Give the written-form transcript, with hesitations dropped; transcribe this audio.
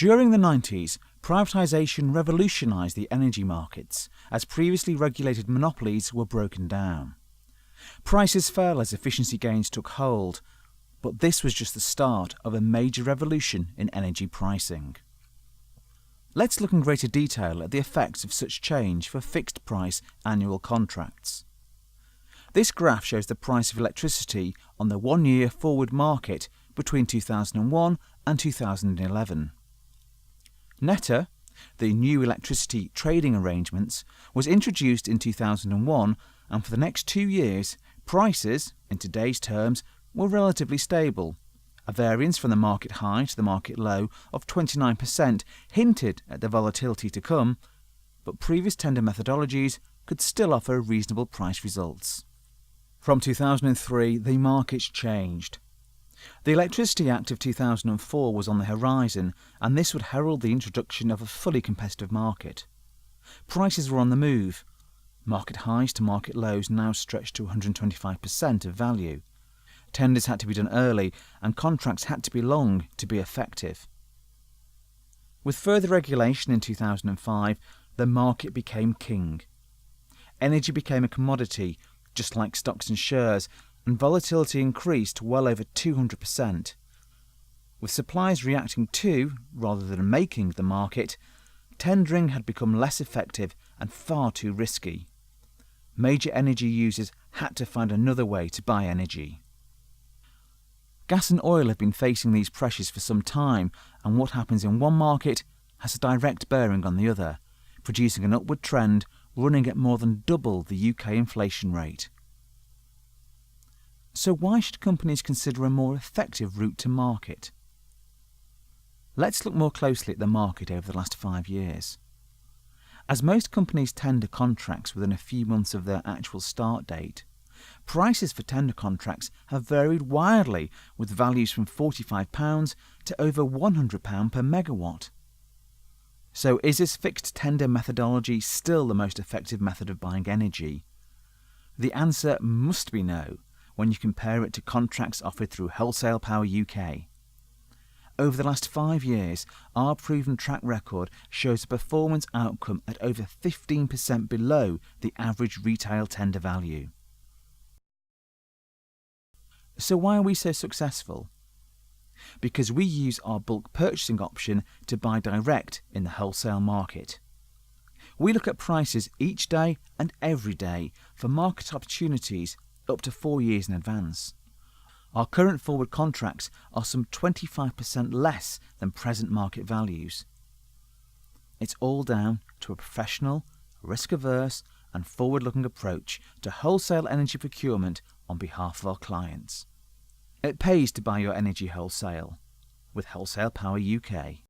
During the 90s, privatisation revolutionised the energy markets as previously regulated monopolies were broken down. Prices fell as efficiency gains took hold, but this was just the start of a major revolution in energy pricing. Let's look in greater detail at the effects of such change for fixed-price annual contracts. This graph shows the price of electricity on the one-year forward market between 2001 and 2011. NETA, the new electricity trading arrangements, was introduced in 2001, and for the next 2 years, prices, in today's terms, were relatively stable. A variance from the market high to the market low of 29% hinted at the volatility to come, but previous tender methodologies could still offer reasonable price results. From 2003, the markets changed. The Electricity Act of 2004 was on the horizon, and this would herald the introduction of a fully competitive market. Prices were on the move. Market highs to market lows now stretched to 125% of value. Tenders had to be done early, and contracts had to be long to be effective. With further regulation in 2005, the market became king. Energy became a commodity, just like stocks and shares, and volatility increased well over 200%. With suppliers reacting to, rather than making, the market, tendering had become less effective and far too risky. Major energy users had to find another way to buy energy. Gas and oil have been facing these pressures for some time, and what happens in one market has a direct bearing on the other, producing an upward trend running at more than double the UK inflation rate. So why should companies consider a more effective route to market? Let's look more closely at the market over the last 5 years. As most companies tender contracts within a few months of their actual start date, prices for tender contracts have varied wildly, with values from £45 to over £100 per megawatt. So is this fixed tender methodology still the most effective method of buying energy? The answer must be no, when you compare it to contracts offered through Wholesale Power UK. Over the last 5 years, our proven track record shows a performance outcome at over 15% below the average retail tender value. So why are we so successful? Because we use our bulk purchasing option to buy direct in the wholesale market. We look at prices each day and every day for market opportunities up to 4 years in advance. Our current forward contracts are some 25% less than present market values. It's all down to a professional, risk-averse and forward-looking approach to wholesale energy procurement on behalf of our clients. It pays to buy your energy wholesale with Wholesale Power UK.